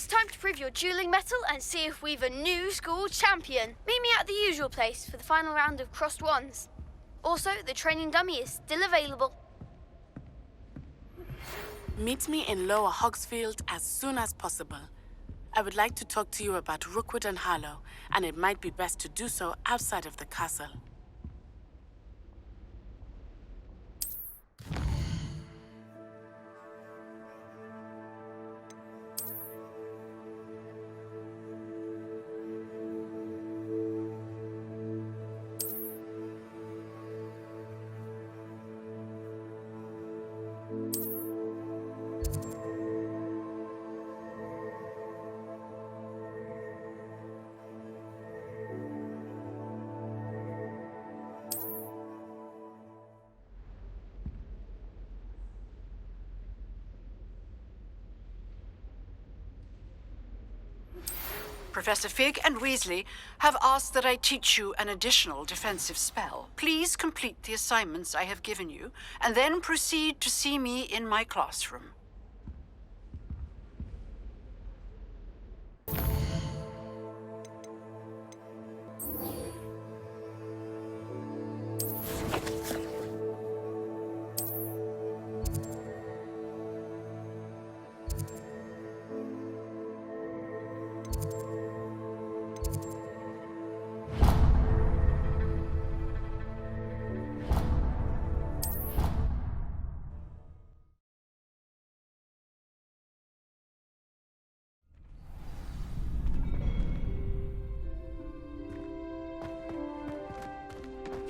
It's time to prove your dueling mettle and see if we've a new school champion. Meet me at the usual place for the final round of crossed wands. Also, the training dummy is still available. Meet me in Lower Hogsfield as soon as possible. I would like to talk to you about Rookwood and Harlow, and it might be best to do so outside of the castle. Professor Fig and Weasley have asked that I teach you an additional defensive spell. Please complete the assignments I have given you, and then proceed to see me in my classroom.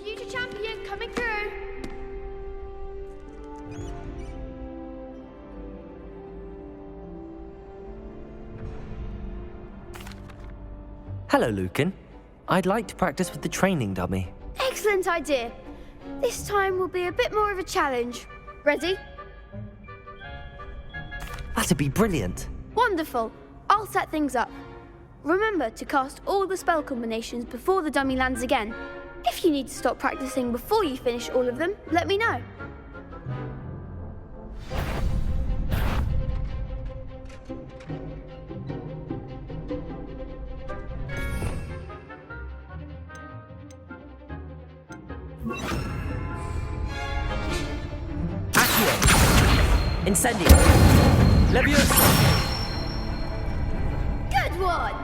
Future champion coming through. Hello, Lucan. I'd like to practice with the training dummy. Excellent idea. This time will be a bit more of a challenge. Ready? That'd be brilliant. Wonderful. I'll set things up. Remember to cast all the spell combinations before the dummy lands again. If you need to stop practicing before you finish all of them, let me know. Accio. Incendio. Leviosa. Good one!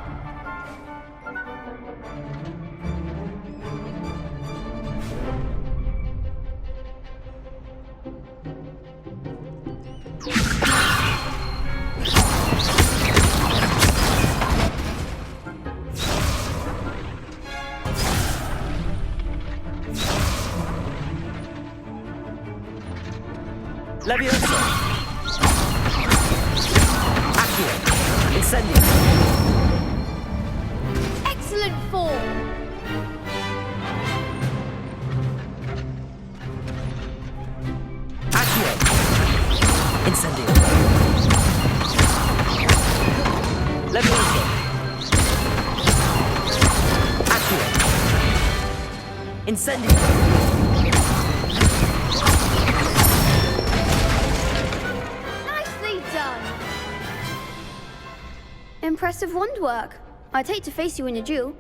Leviosa. Accio. Incendio. Excellent form! Accio. Incendio. Leviosa. Accio. Incendio. Nicely done! Impressive wand work. I'd hate to face you in a duel.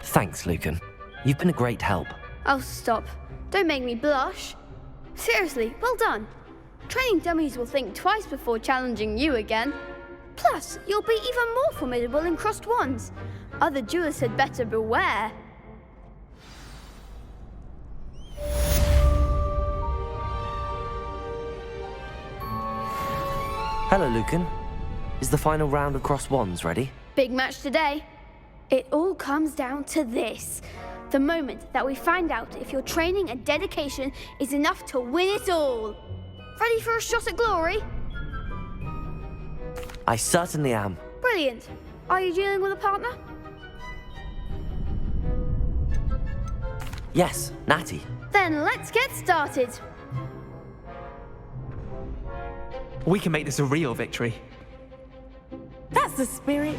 Thanks, Lucan. You've been a great help. Oh, stop. Don't make me blush. Seriously, well done. Training dummies will think twice before challenging you again. Plus, you'll be even more formidable in crossed wands. Other duelists had better beware. Hello, Lucan. Is the final round of crossed wands ready? Big match today. It all comes down to this. The moment that we find out if your training and dedication is enough to win it all. Ready for a shot at glory? I certainly am. Brilliant. Are you dealing with a partner? Yes, Natty. Then let's get started. We can make this a real victory. That's the spirit.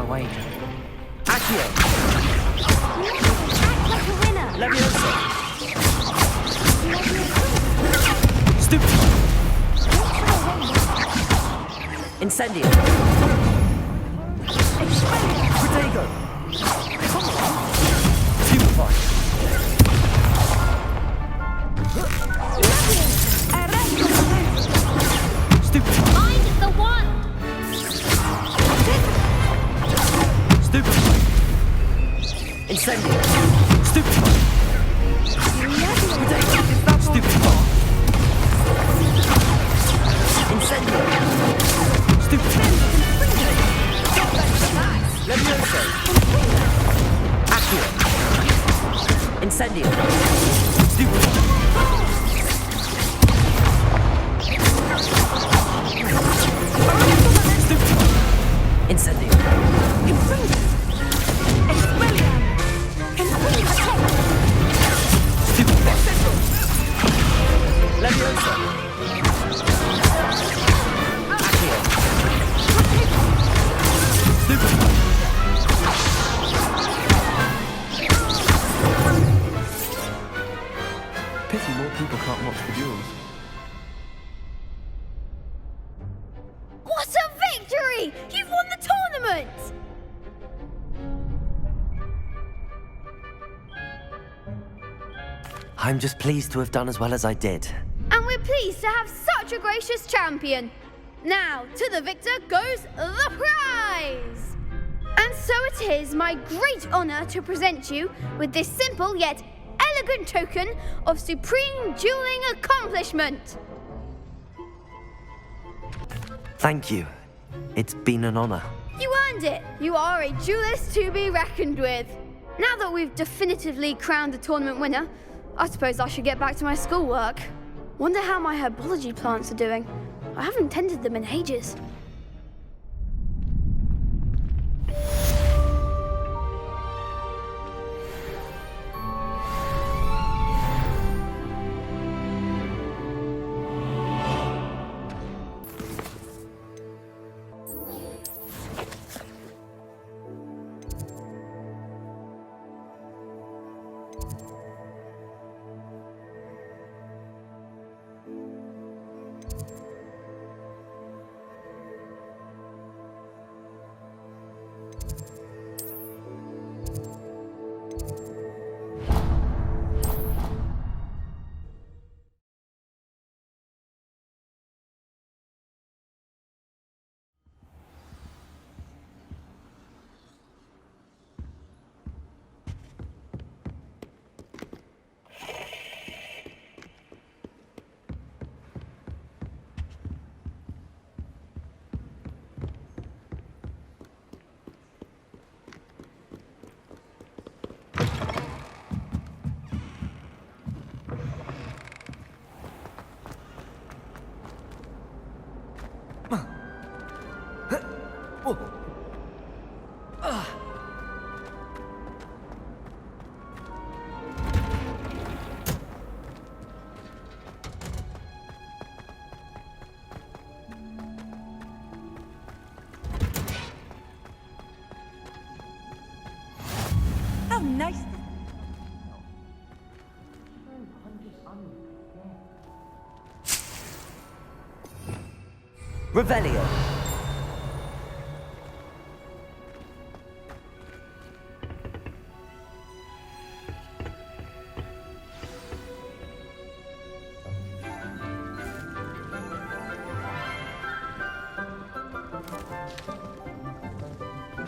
wager. Accio! Act like a winner. Leviosa! Stupid! Incendio! Protego! Stupefy! Stupefy! Mind the one. Stupefy! Incendio! Stupefy! Stupefy! Incendio! Stupefy! Levioso! Accio! Incendio! Stupefy! Stupefy! Incendio! Stupefy! Levioso! Accio! Stupefy! Pity more people can't watch the duels. What a victory! You've won the tournament! I'm just pleased to have done as well as I did. And we're pleased to have such a gracious champion. Now, to the victor goes the prize! And so it is my great honor to present you with this simple yet elegant token of supreme dueling accomplishment. Thank you. It's been an honor. You earned it. You are a duelist to be reckoned with. Now that we've definitively crowned the tournament winner, I suppose I should get back to my schoolwork. Wonder how my herbology plants are doing. I haven't tended them in ages. How nice. Revelio.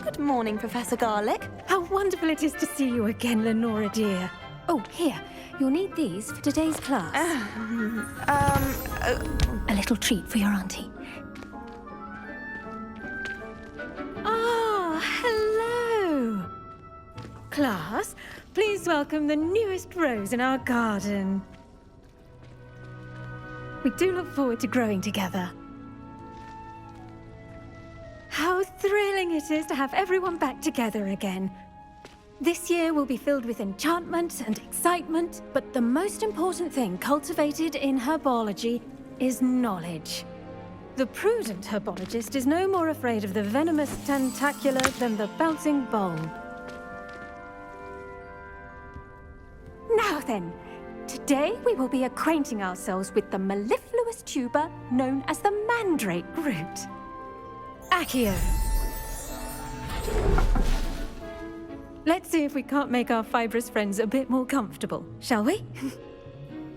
Good morning, Professor Garlick. How wonderful it is to see you again, Lenora dear. Oh, here. You'll need these for today's class. A little treat for your auntie. Ah, hello. Class, please welcome the newest rose in our garden. We do look forward to growing together. How thrilling it is to have everyone back together again. This year will be filled with enchantment and excitement, but the most important thing cultivated in herbology is knowledge. The prudent herbologist is no more afraid of the venomous tentacular than the bouncing bulb. Now then, today we will be acquainting ourselves with the mellifluous tuber known as the mandrake root. Accio. Let's see if we can't make our fibrous friends a bit more comfortable, shall we?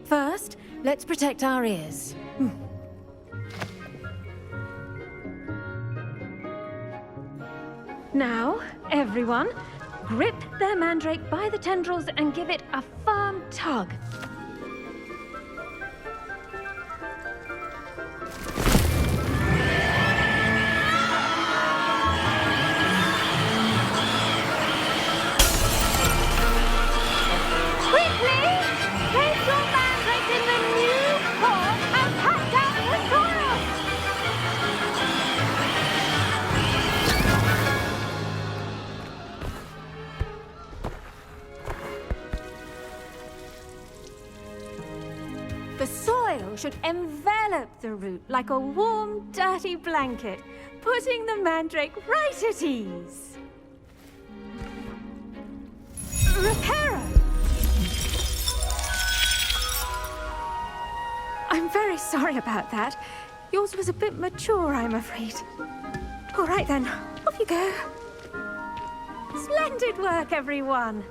First, let's protect our ears. Now, everyone, grip their mandrake by the tendrils and give it a firm tug. Quickly! Place your mandrake in the new pot and pack down the soil! The soil should envelop the root like a warm, dirty blanket, putting the mandrake right at ease. Reparo! I'm very sorry about that. Yours was a bit mature, I'm afraid. All right then, off you go. Splendid work, everyone.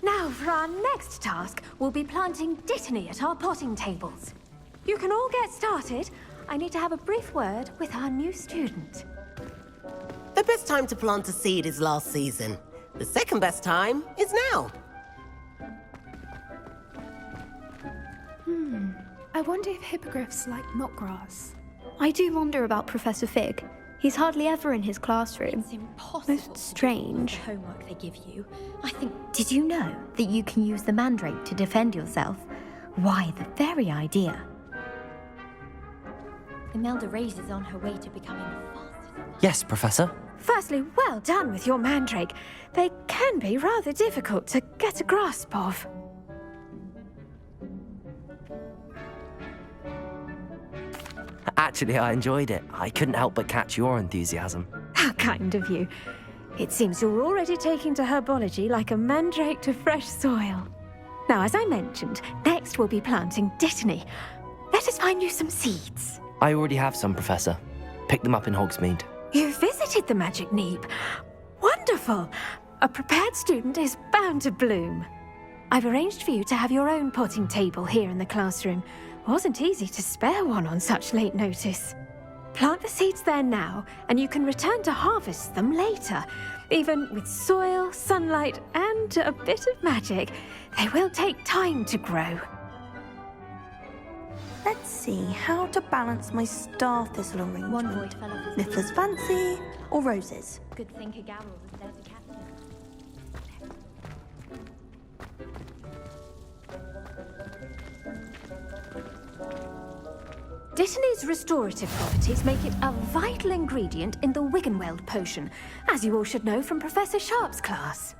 Now, for our next task, we'll be planting dittany at our potting tables. You can all get started. I need to have a brief word with our new student. The best time to plant a seed is last season. The second best time is now. I wonder if hippogriffs like knotgrass. I do wonder about Professor Fig. He's hardly ever in his classroom. It's impossible. Most strange. The homework they give you. I think. Did you know that you can use the mandrake to defend yourself? Why, the very idea. Imelda Reyes is on her way to becoming the fastest. Yes, Professor. Firstly, well done with your mandrake. They can be rather difficult to get a grasp of. Actually, I enjoyed it. I couldn't help but catch your enthusiasm. How kind of you. It seems you're already taking to herbology like a mandrake to fresh soil. Now, as I mentioned, next we'll be planting dittany. Let us find you some seeds. I already have some, Professor. Pick them up in Hogsmeade. You visited the Magic Neep. Wonderful. A prepared student is bound to bloom. I've arranged for you to have your own potting table here in the classroom. Wasn't easy to spare one on such late notice. Plant the seeds there now, and you can return to harvest them later. Even with soil, sunlight, and a bit of magic, they will take time to grow. Let's see how to balance my star thistle arrangement. One void fell off his Niffler's fancy or roses? Good thing Garl was there to catch him. Dittany's restorative properties make it a vital ingredient in the Wiggenweld potion, as you all should know from Professor Sharp's class.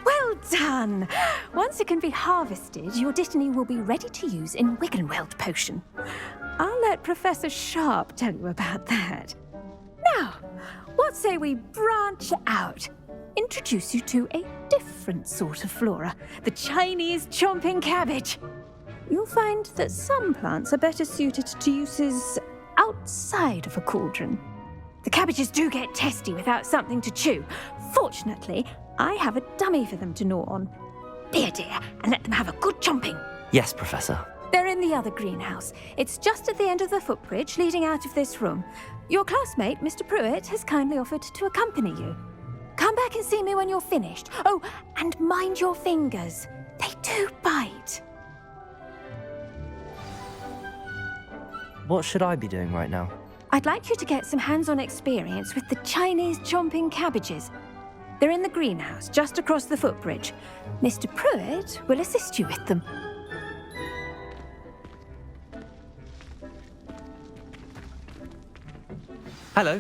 Well done! Once it can be harvested, your dittany will be ready to use in Wiggenweld potion. I'll let Professor Sharp tell you about that. Now, what say we branch out? Introduce you to a different sort of flora, the Chinese chomping cabbage. You'll find that some plants are better suited to uses outside of a cauldron. The cabbages do get testy without something to chew. Fortunately, I have a dummy for them to gnaw on. Be a dear and let them have a good chomping. Yes, Professor. They're in the other greenhouse. It's just at the end of the footbridge leading out of this room. Your classmate, Mr. Pruitt, has kindly offered to accompany you. Come back and see me when you're finished. Oh, and mind your fingers. They do bite. What should I be doing right now? I'd like you to get some hands-on experience with the Chinese chomping cabbages. They're in the greenhouse, just across the footbridge. Mr. Pruitt will assist you with them. Hello.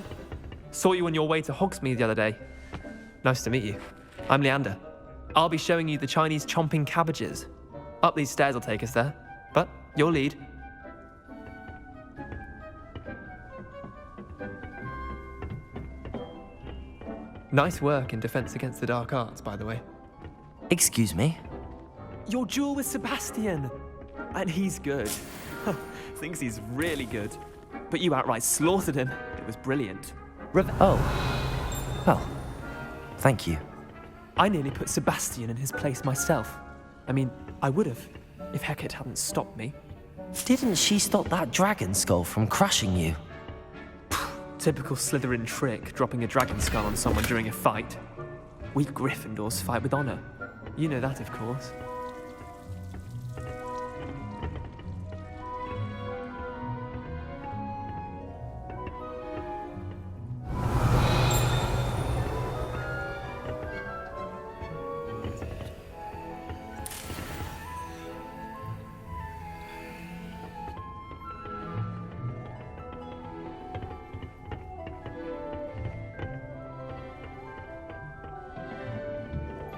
Saw you on your way to Hogsmeade the other day. Nice to meet you. I'm Leander. I'll be showing you the Chinese chomping cabbages. Up these stairs will take us there, but your lead. Nice work in Defense Against the Dark Arts, by the way. Excuse me? Your duel with Sebastian! And he's good. Thinks he's really good. But you outright slaughtered him. It was brilliant. Oh. Well, thank you. I nearly put Sebastian in his place myself. I mean, I would have, if Hecate hadn't stopped me. Didn't she stop that dragon skull from crushing you? Typical Slytherin trick, dropping a dragon skull on someone during a fight. We Gryffindors fight with honor. You know that, of course.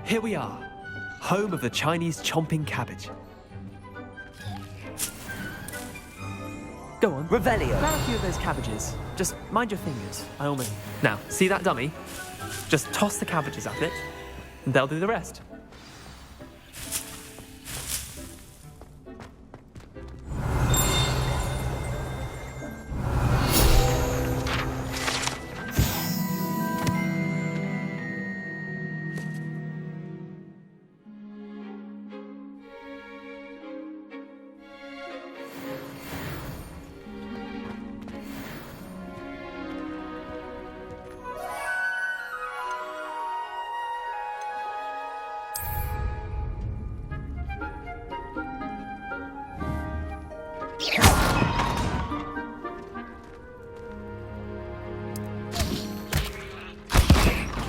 Here we are, home of the Chinese chomping cabbage. Go on. Revelio. Grab a few of those cabbages. Just mind your fingers. I almost... Now, see that dummy? Just toss the cabbages at it, and they'll do the rest.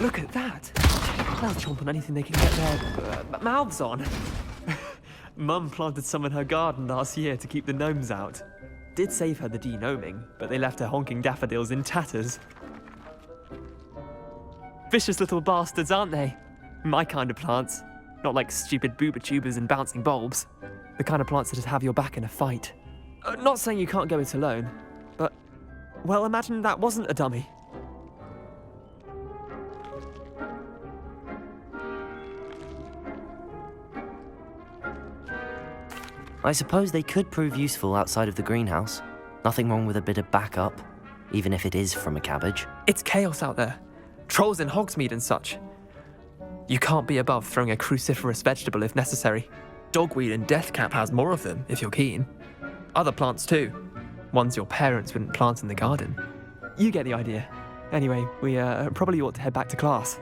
Look at that! They'll chomp on anything they can get their mouths on. Mum planted some in her garden last year to keep the gnomes out. Did save her the de-gnoming, but they left her honking daffodils in tatters. Vicious little bastards, aren't they? My kind of plants. Not like stupid booba tubers and bouncing bulbs. The kind of plants that'd have your back in a fight. Not saying you can't go it alone, but... Well, imagine that wasn't a dummy. I suppose they could prove useful outside of the greenhouse. Nothing wrong with a bit of backup, even if it is from a cabbage. It's chaos out there. Trolls in Hogsmeade and such. You can't be above throwing a cruciferous vegetable if necessary. Dogweed and deathcap has more of them, if you're keen. Other plants too. Ones your parents wouldn't plant in the garden. You get the idea. Anyway, we probably ought to head back to class.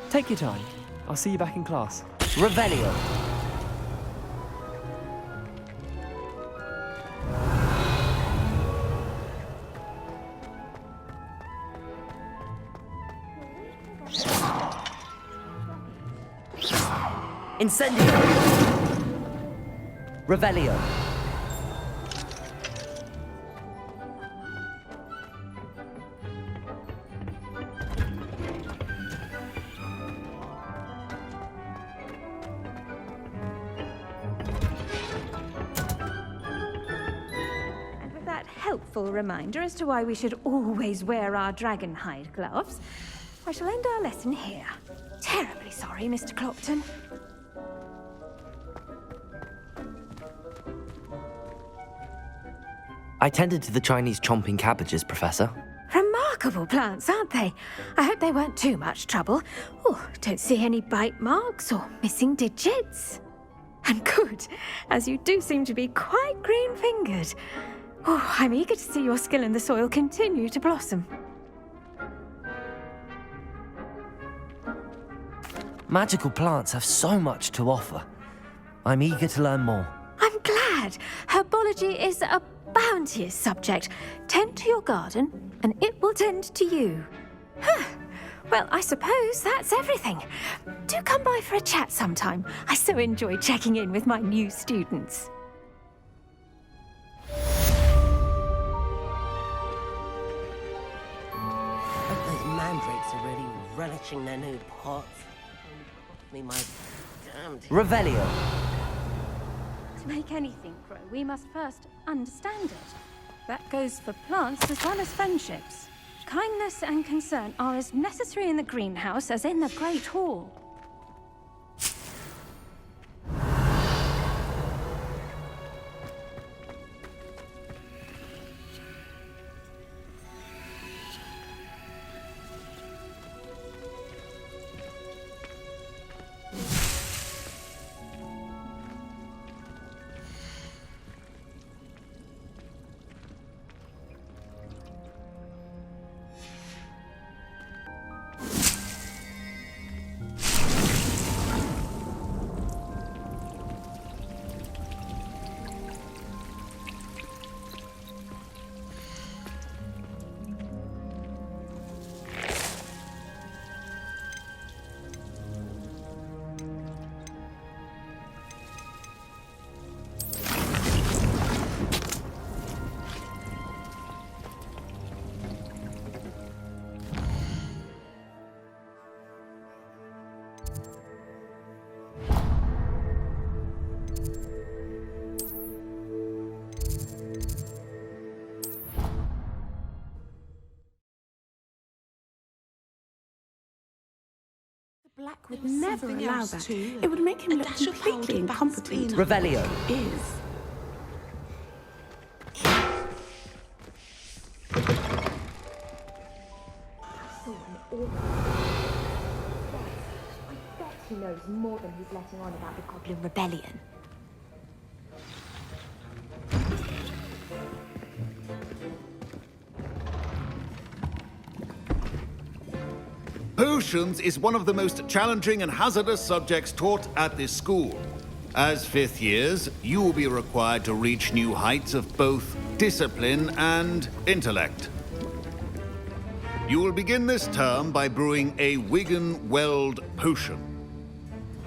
Take your time. I'll see you back in class. Revelio. Incendio! Revelio! And with that helpful reminder as to why we should always wear our dragon hide gloves, I shall end our lesson here. Terribly sorry, Mr. Clopton. I tended to the Chinese chomping cabbages, Professor. Remarkable plants, aren't they? I hope they weren't too much trouble. Oh, don't see any bite marks or missing digits. And good, as you do seem to be quite green-fingered. Oh, I'm eager to see your skill in the soil continue to blossom. Magical plants have so much to offer. I'm eager to learn more. I'm glad. Herbology is a bounteous subject. Tend to your garden, and it will tend to you. Well, I suppose that's everything. Do come by for a chat sometime. I so enjoy checking in with my new students. relishing their new pots. Me my damned... Revelio. To make anything grow, we must first understand it. That goes for plants as well as friendships. Kindness and concern are as necessary in the greenhouse as in the Great Hall. Black would never allow that. It would make him look completely incompetent. Revelio. Is. I bet he knows more than he's letting on about the Goblin Rebellion. Potions is one of the most challenging and hazardous subjects taught at this school. As fifth years, you will be required to reach new heights of both discipline and intellect. You will begin this term by brewing a Wiggenweld potion.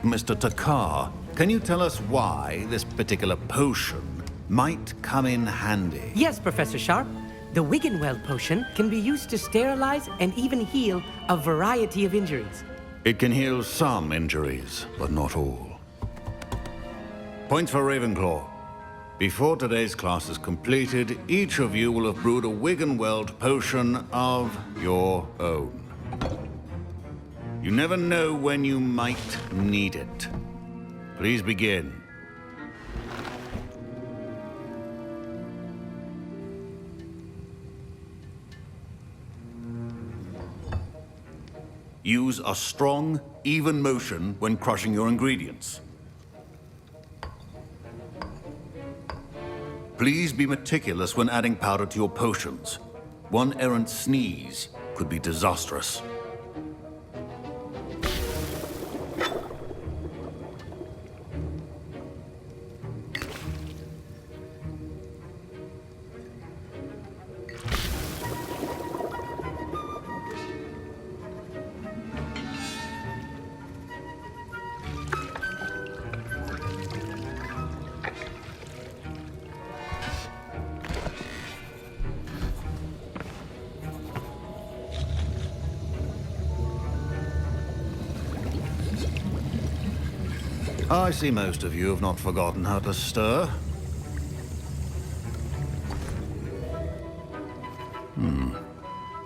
Mr. Takar, can you tell us why this particular potion might come in handy? Yes, Professor Sharp. The Wiggenweld potion can be used to sterilize and even heal a variety of injuries. It can heal some injuries, but not all. Points for Ravenclaw. Before today's class is completed, each of you will have brewed a Wiggenweld potion of your own. You never know when you might need it. Please begin. Use a strong, even motion when crushing your ingredients. Please be meticulous when adding powder to your potions. One errant sneeze could be disastrous. I see most of you have not forgotten how to stir.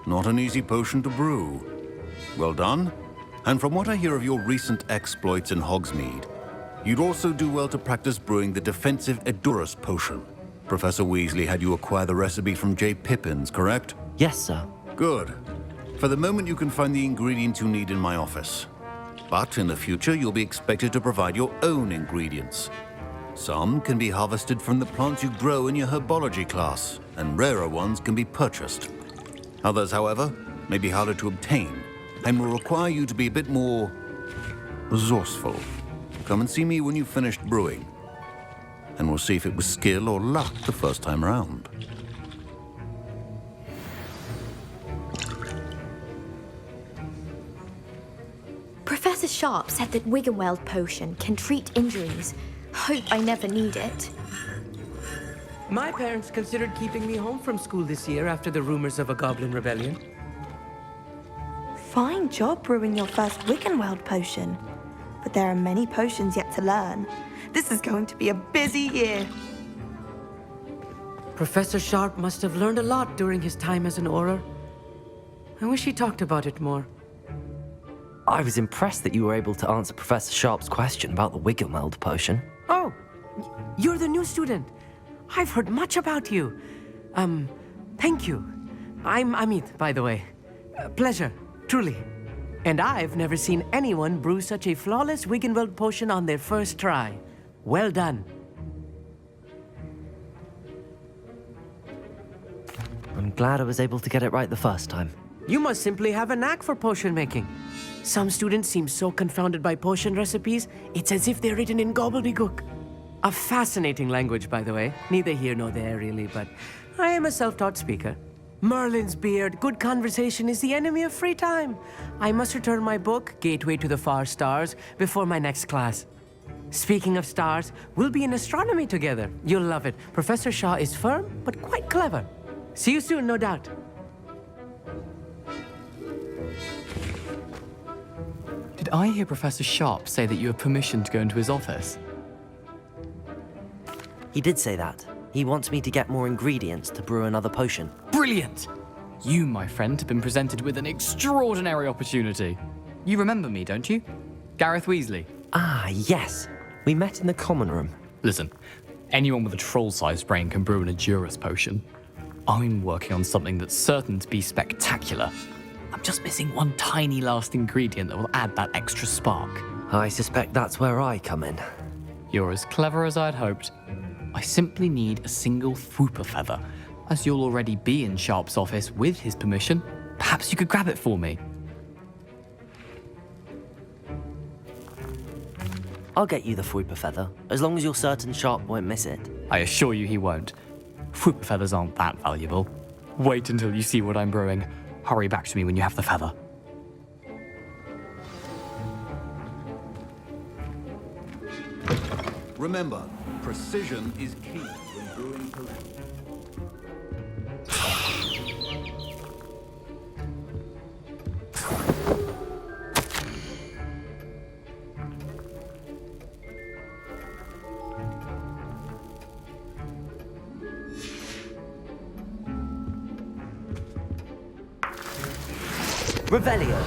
Not an easy potion to brew. Well done. And from what I hear of your recent exploits in Hogsmeade, you'd also do well to practice brewing the defensive Edurus potion. Professor Weasley had you acquire the recipe from J. Pippins, correct? Yes, sir. Good. For the moment, you can find the ingredients you need in my office. But in the future, you'll be expected to provide your own ingredients. Some can be harvested from the plants you grow in your herbology class, and rarer ones can be purchased. Others, however, may be harder to obtain, and will require you to be a bit more resourceful. Come and see me when you've finished brewing, and we'll see if it was skill or luck the first time around. Professor Sharp said that Wiggenweld potion can treat injuries. Hope I never need it. My parents considered keeping me home from school this year after the rumors of a Goblin Rebellion. Fine job brewing your first Wiggenweld potion. But there are many potions yet to learn. This is going to be a busy year. Professor Sharp must have learned a lot during his time as an Auror. I wish he talked about it more. I was impressed that you were able to answer Professor Sharp's question about the Wiggenweld potion. Oh, you're the new student. I've heard much about you. Thank you. I'm Amit, by the way. Pleasure, truly. And I've never seen anyone brew such a flawless Wiggenweld potion on their first try. Well done. I'm glad I was able to get it right the first time. You must simply have a knack for potion making. Some students seem so confounded by potion recipes, it's as if they're written in gobbledygook. A fascinating language, by the way. Neither here nor there, really, but I am a self-taught speaker. Merlin's beard, good conversation is the enemy of free time. I must return my book, Gateway to the Far Stars, before my next class. Speaking of stars, we'll be in astronomy together. You'll love it. Professor Shaw is firm, but quite clever. See you soon, no doubt. Did I hear Professor Sharp say that you have permission to go into his office? He did say that. He wants me to get more ingredients to brew another potion. Brilliant! You, my friend, have been presented with an extraordinary opportunity. You remember me, don't you? Gareth Weasley. Ah, yes. We met in the common room. Listen, anyone with a troll-sized brain can brew an Edurus potion. I'm working on something that's certain to be spectacular. I'm just missing one tiny last ingredient that will add that extra spark. I suspect that's where I come in. You're as clever as I'd hoped. I simply need a single Fwooper feather. As you'll already be in Sharp's office with his permission, perhaps you could grab it for me. I'll get you the Fwooper feather, as long as you're certain Sharp won't miss it. I assure you he won't. Fwooper feathers aren't that valuable. Wait until you see what I'm brewing. Hurry back to me when you have the feather. Remember, precision is key when brewing potions. Revelio.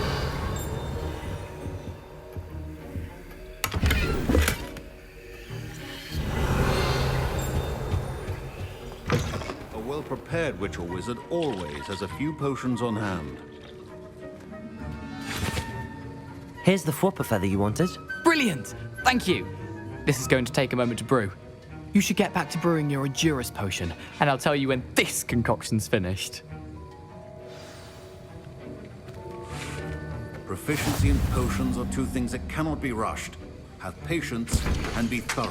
A well-prepared witch or wizard always has a few potions on hand. Here's the Fwooper feather you wanted. Brilliant! Thank you! This is going to take a moment to brew. You should get back to brewing your Edurus potion, and I'll tell you when this concoction's finished. Proficiency in potions are two things that cannot be rushed. Have patience and be thorough.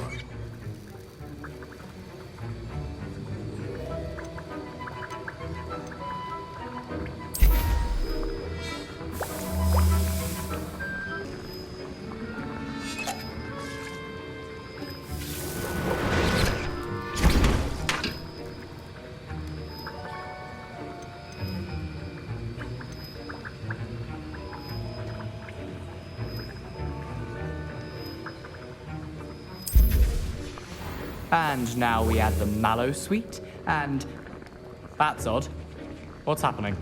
And now we add the mallow sweet, and... That's odd. What's happening?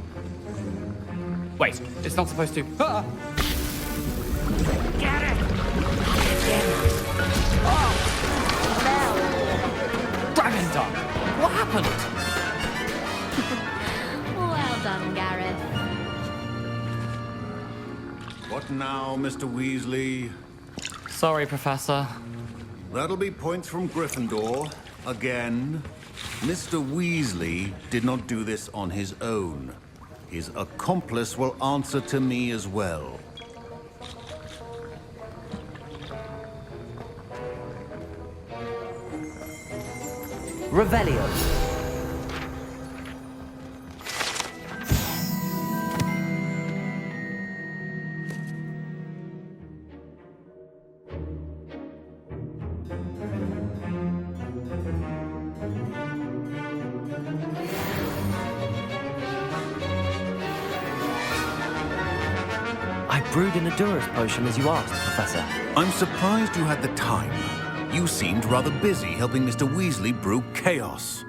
Wait, it's not supposed to... Ah! Get it! Oh! Dragon Tongue! What happened? Well done, Gareth. What now, Mr. Weasley? Sorry, Professor. That'll be points from Gryffindor. Again. Mr. Weasley did not do this on his own. His accomplice will answer to me as well. Revelio. brewed an Endurance potion as you asked, Professor. I'm surprised you had the time. You seemed rather busy helping Mr. Weasley brew chaos.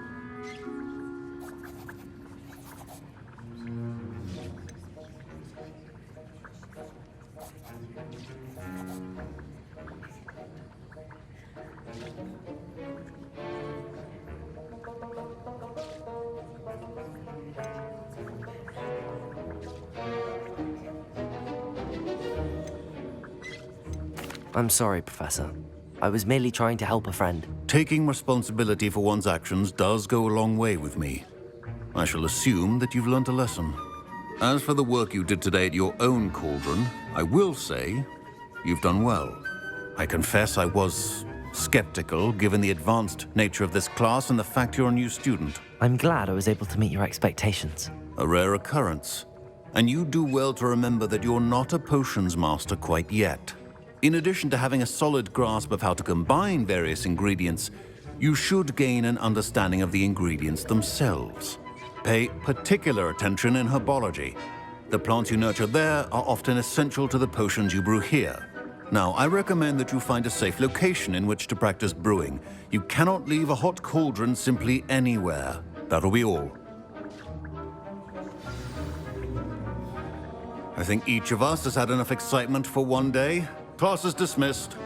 I'm sorry, Professor. I was merely trying to help a friend. Taking responsibility for one's actions does go a long way with me. I shall assume that you've learnt a lesson. As for the work you did today at your own cauldron, I will say you've done well. I confess I was skeptical, given the advanced nature of this class and the fact you're a new student. I'm glad I was able to meet your expectations. A rare occurrence. And you do well to remember that you're not a potions master quite yet. In addition to having a solid grasp of how to combine various ingredients, you should gain an understanding of the ingredients themselves. Pay particular attention in herbology. The plants you nurture there are often essential to the potions you brew here. Now, I recommend that you find a safe location in which to practice brewing. You cannot leave a hot cauldron simply anywhere. That'll be all. I think each of us has had enough excitement for one day. Class is dismissed.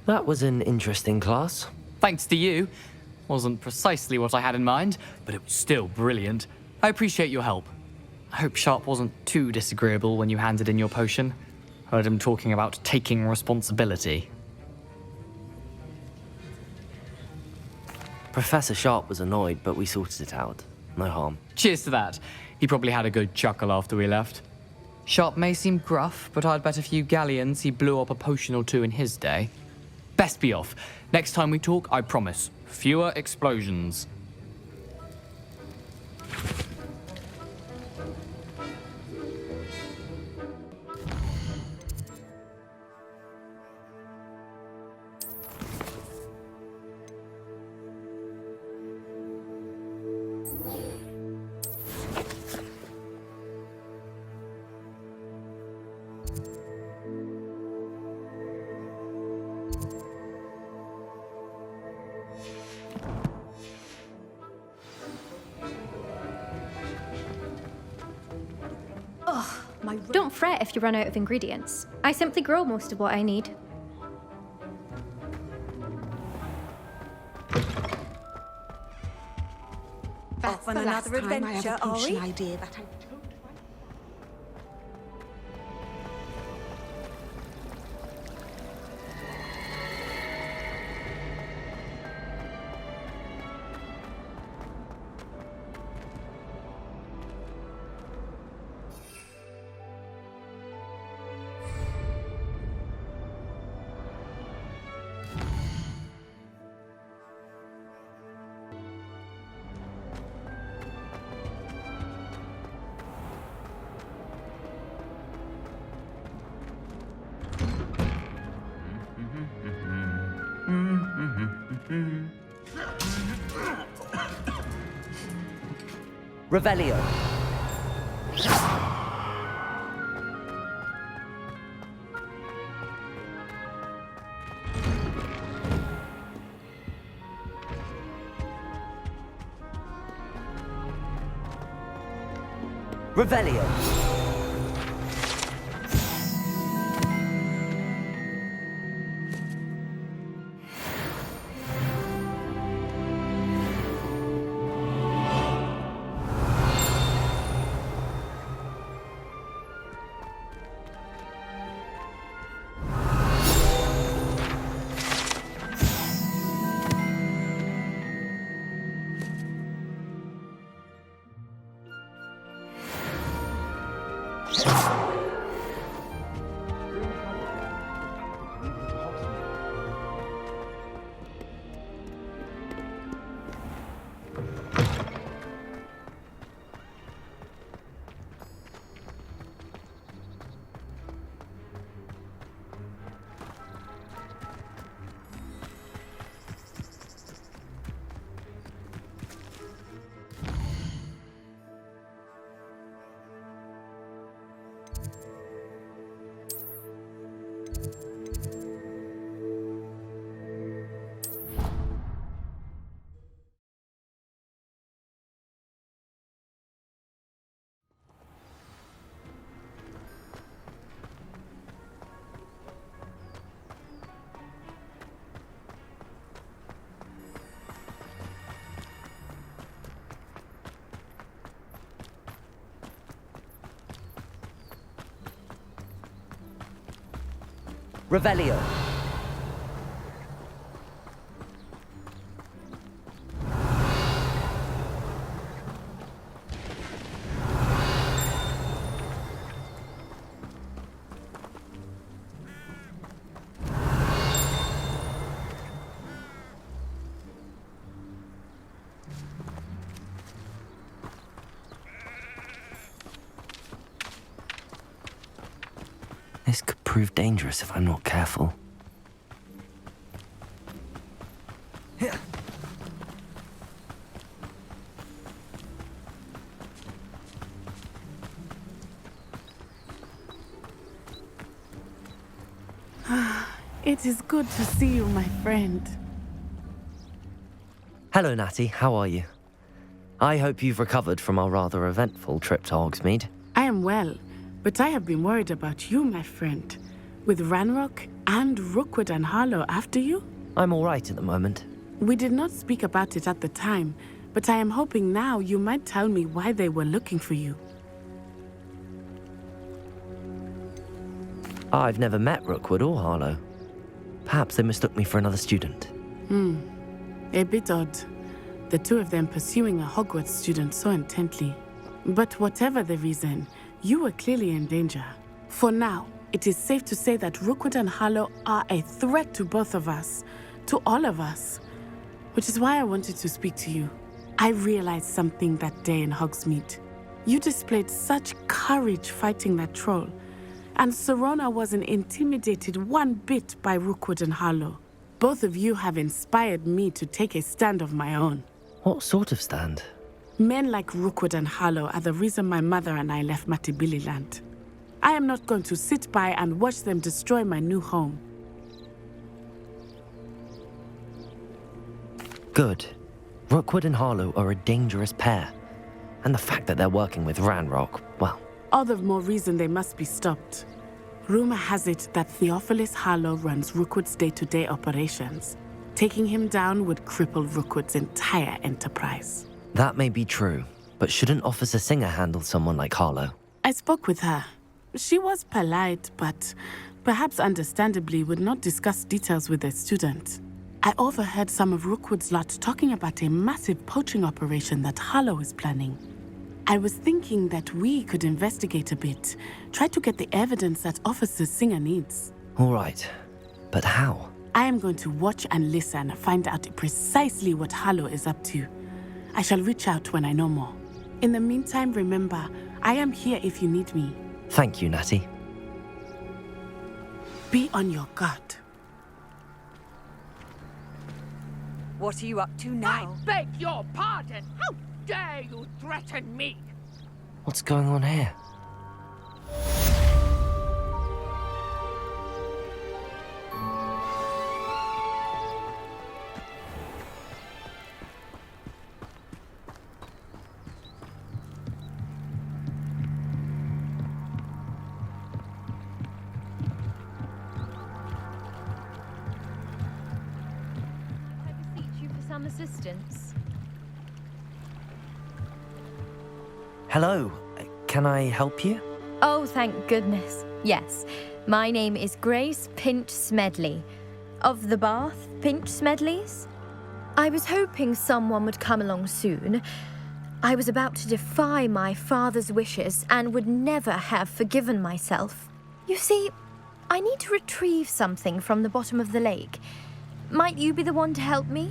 That was an interesting class. Thanks to you. Wasn't precisely what I had in mind, but it was still brilliant. I appreciate your help. I hope Sharp wasn't too disagreeable when you handed in your potion. Heard him talking about taking responsibility. Professor Sharp was annoyed, but we sorted it out. No harm. Cheers to that. He probably had a good chuckle after we left. Sharp may seem gruff, but I'd bet a few galleons he blew up a potion or two in his day. Best be off. Next time we talk, I promise. Fewer explosions. Don't fret if you run out of ingredients. I simply grow most of what I need. Off on another adventure, are we? Idea that I Revelio. Revelio. Revelio. This could prove dangerous if I'm not careful. It is good to see you, my friend. Hello, Natty. How are you? I hope you've recovered from our rather eventful trip to Hogsmeade. I am well, but I have been worried about you, my friend. With Ranrock and Rookwood and Harlow after you? I'm all right at the moment. We did not speak about it at the time, but I am hoping now you might tell me why they were looking for you. I've never met Rookwood or Harlow. Perhaps they mistook me for another student. A bit odd. The two of them pursuing a Hogwarts student so intently. But whatever the reason, you were clearly in danger. For now, it is safe to say that Rookwood and Harlow are a threat to both of us, to all of us. Which is why I wanted to speak to you. I realized something that day in Hogsmeade. You displayed such courage fighting that troll. And Serona wasn't intimidated one bit by Rookwood and Harlow. Both of you have inspired me to take a stand of my own. What sort of stand? Men like Rookwood and Harlow are the reason my mother and I left Matibili land. I am not going to sit by and watch them destroy my new home. Good. Rookwood and Harlow are a dangerous pair. And the fact that they're working with Ranrock, well... All the more reason they must be stopped. Rumor has it that Theophilus Harlow runs Rookwood's day-to-day operations. Taking him down would cripple Rookwood's entire enterprise. That may be true, but shouldn't Officer Singer handle someone like Harlow? I spoke with her. She was polite, but perhaps understandably would not discuss details with a student. I overheard some of Rookwood's lot talking about a massive poaching operation that Harlow is planning. I was thinking that we could investigate a bit, try to get the evidence that Officer Singer needs. All right, but how? I am going to watch and listen, find out precisely what Harlow is up to. I shall reach out when I know more. In the meantime, remember, I am here if you need me. Thank you, Natty. Be on your guard. What are you up to now? I beg your pardon! How dare you threaten me? What's going on here? Some assistance. Hello, can I help you? Oh, thank goodness. Yes, my name is Grace Pinch Smedley, of the Bath Pinch Smedleys. I was hoping someone would come along soon. I was about to defy my father's wishes and would never have forgiven myself. You see, I need to retrieve something from the bottom of the lake. Might you be the one to help me?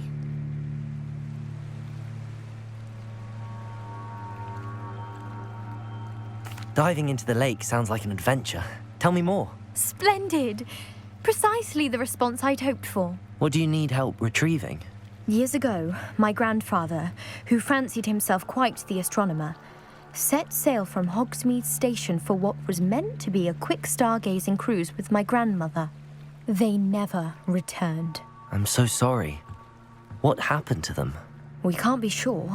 Diving into the lake sounds like an adventure. Tell me more. Splendid! Precisely the response I'd hoped for. What do you need help retrieving? Years ago, my grandfather, who fancied himself quite the astronomer, set sail from Hogsmeade Station for what was meant to be a quick stargazing cruise with my grandmother. They never returned. I'm so sorry. What happened to them? We can't be sure.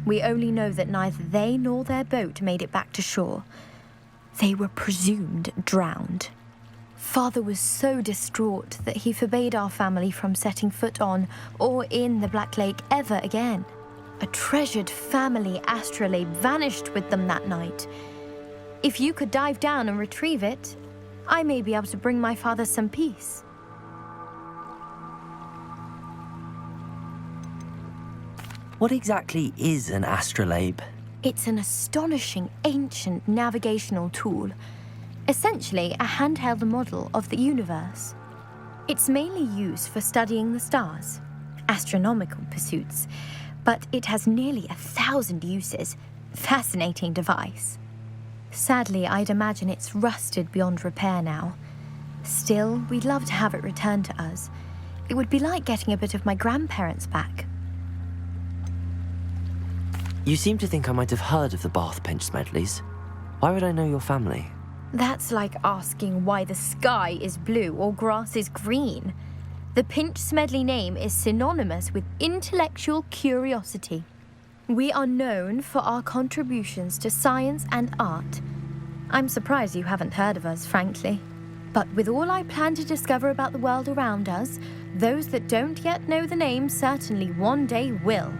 We only know that neither they nor their boat made it back to shore. They were presumed drowned. Father was so distraught that he forbade our family from setting foot on or in the Black Lake ever again. A treasured family astrolabe vanished with them that night. If you could dive down and retrieve it, I may be able to bring my father some peace. What exactly is an astrolabe? It's an astonishing ancient navigational tool, essentially a handheld model of the universe. It's mainly used for studying the stars, astronomical pursuits, but it has nearly 1,000 uses. Fascinating device. Sadly, I'd imagine it's rusted beyond repair now. Still, we'd love to have it returned to us. It would be like getting a bit of my grandparents back. You seem to think I might have heard of the Bath Pinch Smedleys. Why would I know your family? That's like asking why the sky is blue or grass is green. The Pinch Smedley name is synonymous with intellectual curiosity. We are known for our contributions to science and art. I'm surprised you haven't heard of us, frankly. But with all I plan to discover about the world around us, those that don't yet know the name certainly one day will.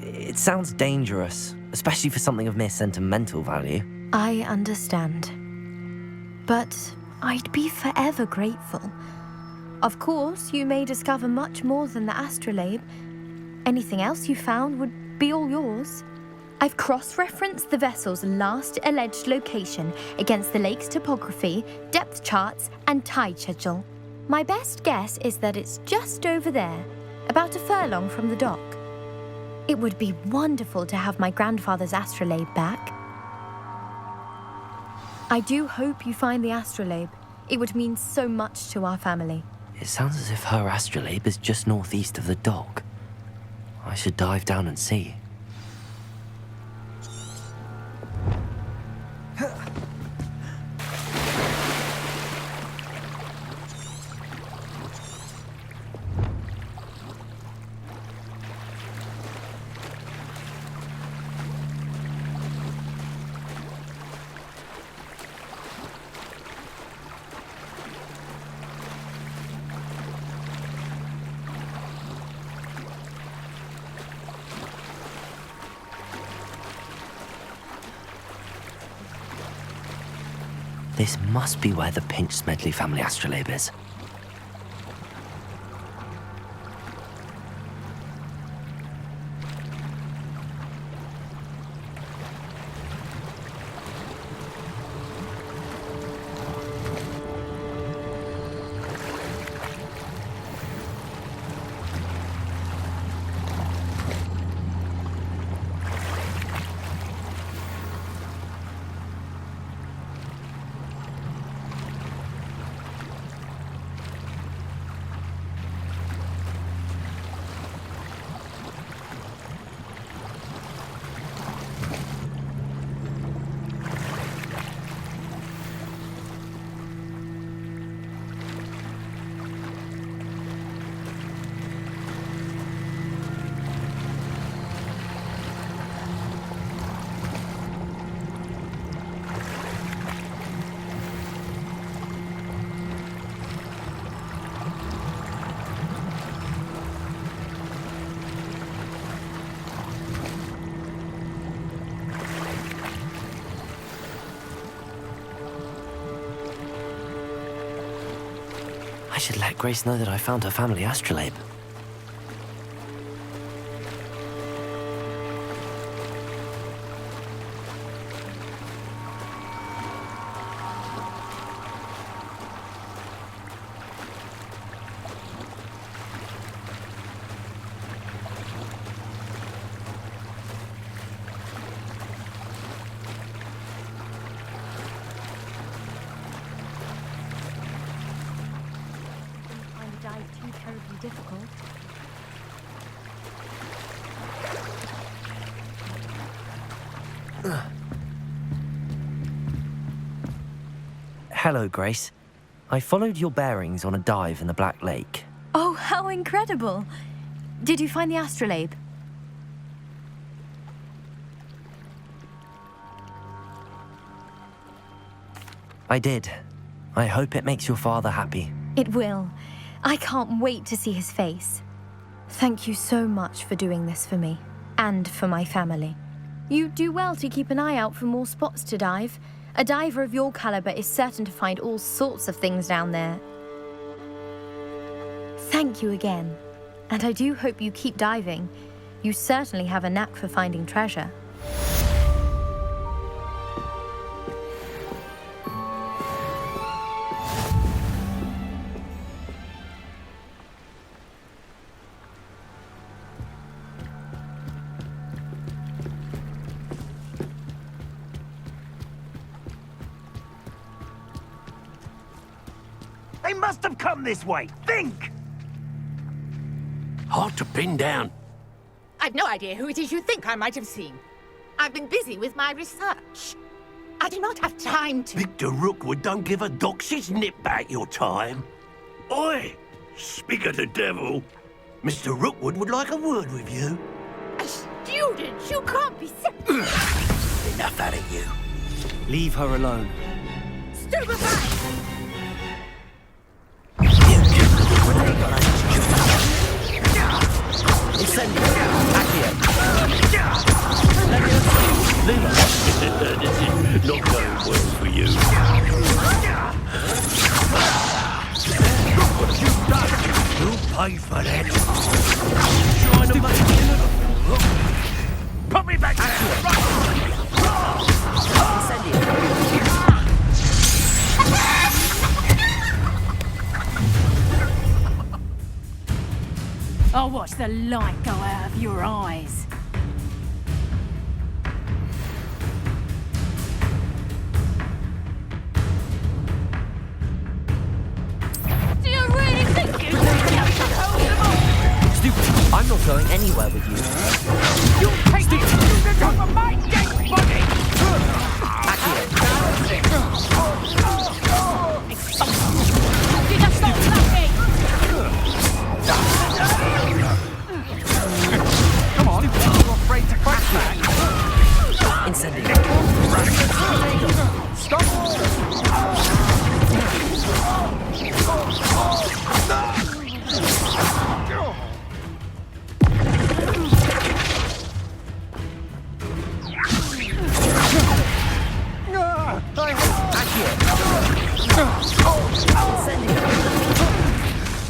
It sounds dangerous, especially for something of mere sentimental value. I understand. But I'd be forever grateful. Of course, you may discover much more than the astrolabe. Anything else you found would be all yours. I've cross-referenced the vessel's last alleged location against the lake's topography, depth charts, and tide schedule. My best guess is that it's just over there, about a furlong from the dock. It would be wonderful to have my grandfather's astrolabe back. I do hope you find the astrolabe. It would mean so much to our family. It sounds as if her astrolabe is just northeast of the dock. I should dive down and see. This must be where the Pinch Smedley family astrolabe is. I should let Grace know that I found her family astrolabe. Too terribly difficult. Hello, Grace. I followed your bearings on a dive in the Black Lake. Oh, how incredible! Did you find the astrolabe? I did. I hope it makes your father happy. It will. I can't wait to see his face. Thank you so much for doing this for me, and for my family. You do well to keep an eye out for more spots to dive. A diver of your caliber is certain to find all sorts of things down there. Thank you again. And I do hope you keep diving. You certainly have a knack for finding treasure. They must have come this way. Think! Hard to pin down. I've no idea who it is you think I might have seen. I've been busy with my research. I do not have time to... Victor Rookwood don't give a dox's nip back your time. Oi! Speak of the devil. Mr. Rookwood would like a word with you. A student? You can't be... Enough out of you. Leave her alone. Stupefy! Incendio! Accio! Luma! This is not going well for you. What you done? You'll pay for that. Trying to make... Put me back there! I'll watch the light go out of your eyes. Do you really think you can hold them all? Stupid! I'm not going anywhere with you. You'll take the student off of my dead body! You just stop laughing! Come on, you're afraid to crack that. Incendio! Stop!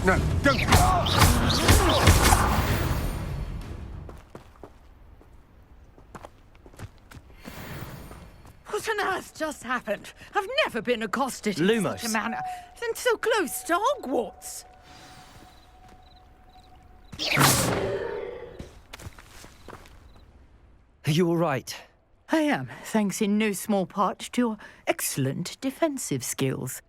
No, don't. What on earth just happened? I've never been accosted in Lumos. such a manner, and so close to Hogwarts. Are you all right? I am, thanks in no small part to your excellent defensive skills.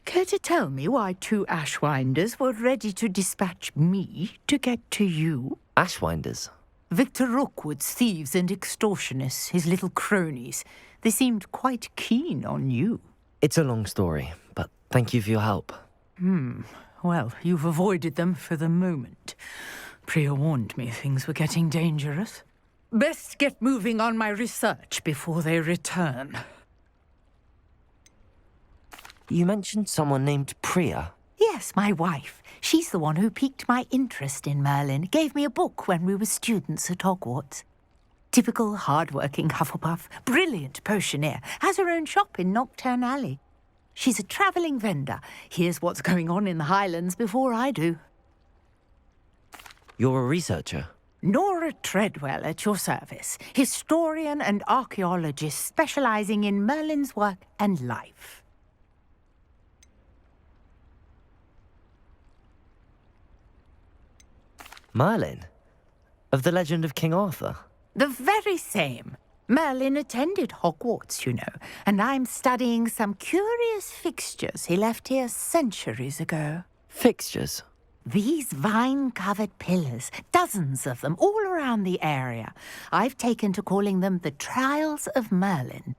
Care to tell me why 2 Ashwinders were ready to dispatch me to get to you? Ashwinders? Victor Rookwood's thieves and extortionists, his little cronies. They seemed quite keen on you. It's a long story, but thank you for your help. Well, you've avoided them for the moment. Priya warned me things were getting dangerous. Best get moving on my research before they return. You mentioned someone named Priya. Yes, my wife. She's the one who piqued my interest in Merlin. Gave me a book when we were students at Hogwarts. Typical hard-working Hufflepuff, brilliant potioneer, has her own shop in Knockturn Alley. She's a travelling vendor. Hears what's going on in the Highlands before I do. You're a researcher? Nora Treadwell at your service, historian and archaeologist specialising in Merlin's work and life. Merlin? Of the legend of King Arthur? The very same. Merlin attended Hogwarts, you know, and I'm studying some curious fixtures he left here centuries ago. Fixtures? These vine-covered pillars, dozens of them, all around the area. I've taken to calling them the Trials of Merlin.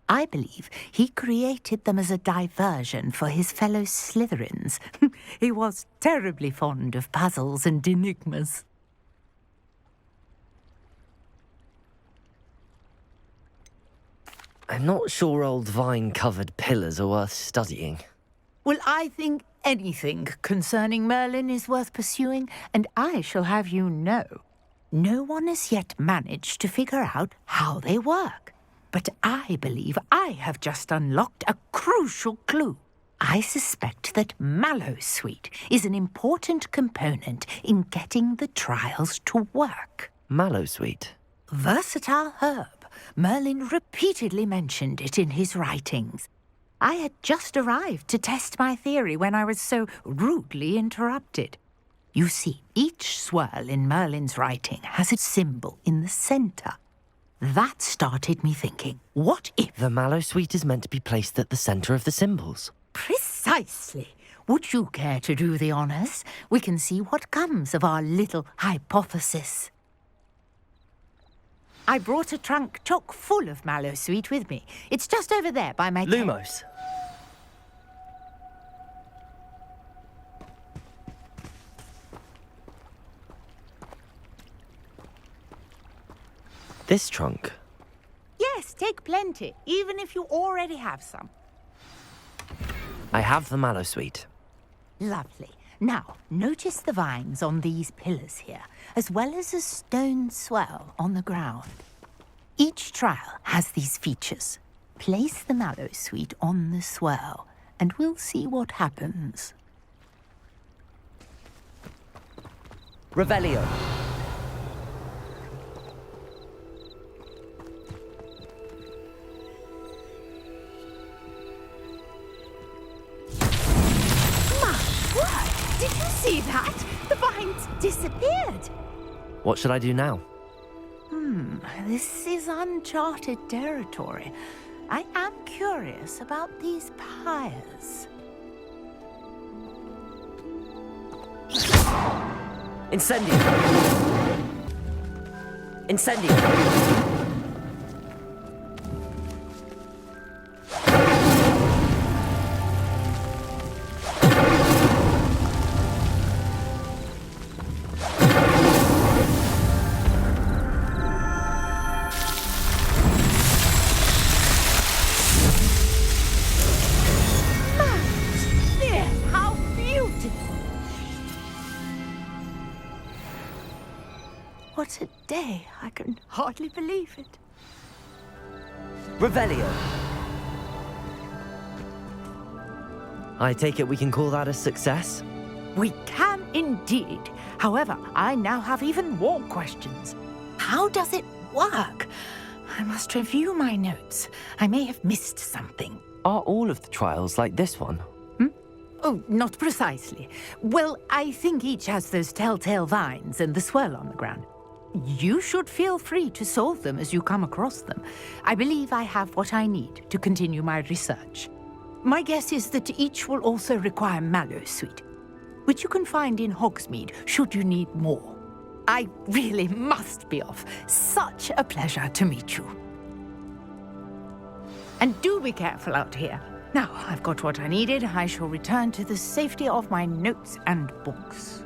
I believe he created them as a diversion for his fellow Slytherins. He was terribly fond of puzzles and enigmas. I'm not sure old vine-covered pillars are worth studying. Well, I think anything concerning Merlin is worth pursuing, and I shall have you know, No one has yet managed to figure out how they work. But I believe I have just unlocked a crucial clue. I suspect that mallowsweet is an important component in getting the trials to work. Mallowsweet? Versatile herb. Merlin repeatedly mentioned it in his writings. I had just arrived to test my theory when I was so rudely interrupted. You see, each swirl in Merlin's writing has a symbol in the center. That started me thinking, what if... The mallowsweet is meant to be placed at the center of the symbols. Precisely. Would you care to do the honors? We can see what comes of our little hypothesis. I brought a trunk chock full of mallowsweet with me. It's just over there by my... Lumos. This trunk? Yes, take plenty, even if you already have some. I have the mallowsweet. Lovely. Now, notice the vines on these pillars here, as well as a stone swell on the ground. Each trial has these features. Place the mallowsweet on the swell, and we'll see what happens. Revelio. Did you see that? The vines disappeared. What should I do now? This is uncharted territory. I am curious about these pyres. Incendio! Incendio! What a day. I can hardly believe it. Revelio. I take it we can call that a success? We can indeed. However, I now have even more questions. How does it work? I must review my notes. I may have missed something. Are all of the trials like this one? Oh, not precisely. Well, I think each has those telltale vines and the swirl on the ground. You should feel free to solve them as you come across them. I believe I have what I need to continue my research. My guess is that each will also require mallowsweet, which you can find in Hogsmeade should you need more. I really must be off. Such a pleasure to meet you. And do be careful out here. Now I've got what I needed. I shall return to the safety of my notes and books.